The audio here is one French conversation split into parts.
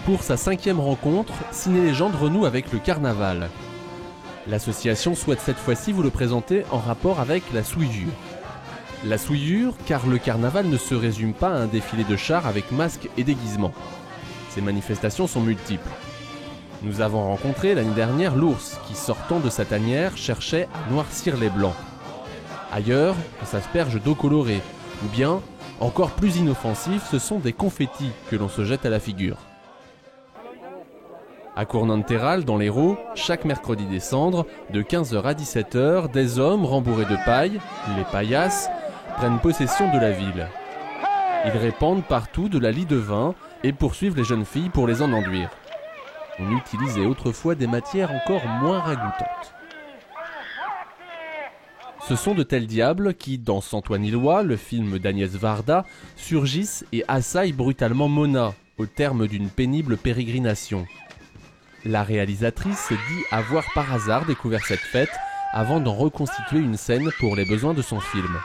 Pour sa 5e rencontre, Ciné Légende renoue avec le carnaval. L'association souhaite cette fois-ci vous le présenter en rapport avec la souillure. La souillure, car le carnaval ne se résume pas à un défilé de chars avec masques et déguisements. Ces manifestations sont multiples. Nous avons rencontré l'année dernière l'ours qui, sortant de sa tanière, cherchait à noircir les blancs. Ailleurs, on s'asperge d'eau colorée, ou bien, encore plus inoffensif, ce sont des confettis que l'on se jette à la figure. À Cournanterral, dans l'Hérault, chaque mercredi des cendres, de 15h à 17h, des hommes rembourrés de paille, les paillasses, prennent possession de la ville. Ils répandent partout de la lie de vin et poursuivent les jeunes filles pour les en enduire. On utilisait autrefois des matières encore moins ragoûtantes. Ce sont de tels diables qui, dans Santoine-Illois, le film d'Agnès Varda, surgissent et assaillent brutalement Mona, au terme d'une pénible pérégrination. La réalisatrice dit avoir par hasard découvert cette fête avant d'en reconstituer une scène pour les besoins de son film.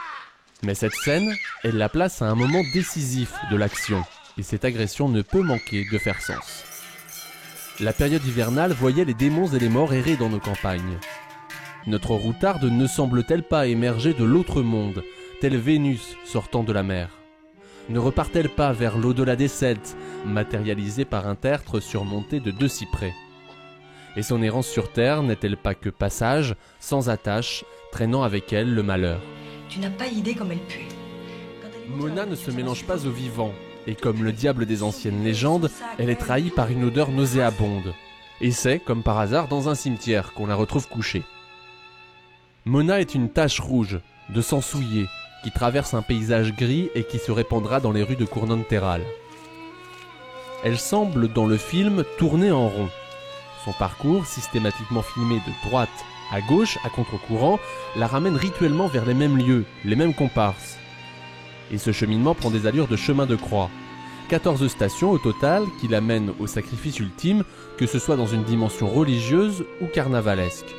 Mais cette scène, elle la place à un moment décisif de l'action, et cette agression ne peut manquer de faire sens. La période hivernale voyait les démons et les morts errer dans nos campagnes. Notre routarde ne semble-t-elle pas émerger de l'autre monde, telle Vénus sortant de la mer? Ne repart-elle pas vers l'au-delà des Celtes, matérialisée par un tertre surmonté de 2 cyprès? Et son errance sur terre n'est-elle pas que passage, sans attache, traînant avec elle le malheur? Tu n'as pas idée comme elle pue. Mona ne se mélange pas aux vivants, et comme le diable des anciennes légendes, elle est trahie par une odeur nauséabonde. Et c'est, comme par hasard, dans un cimetière qu'on la retrouve couchée. Mona est une tache rouge, de sang souillé, qui traverse un paysage gris et qui se répandra dans les rues de Cournanterral. Elle semble, dans le film, tourner en rond. Son parcours, systématiquement filmé de droite à gauche, à contre-courant, la ramène rituellement vers les mêmes lieux, les mêmes comparses. Et ce cheminement prend des allures de chemin de croix. 14 stations au total qui l'amènent au sacrifice ultime, que ce soit dans une dimension religieuse ou carnavalesque.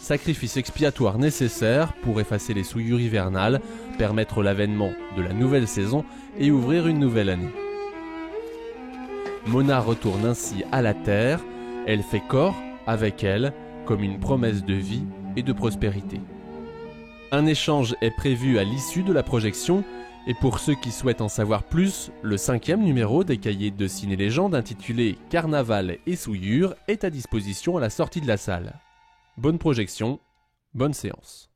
Sacrifice expiatoire nécessaire pour effacer les souillures hivernales, permettre l'avènement de la nouvelle saison et ouvrir une nouvelle année. Mona retourne ainsi à la terre, elle fait corps avec elle comme une promesse de vie et de prospérité. Un échange est prévu à l'issue de la projection et pour ceux qui souhaitent en savoir plus, le 5e numéro des cahiers de Ciné Légende intitulé Carnaval et souillure est à disposition à la sortie de la salle. Bonne projection, bonne séance.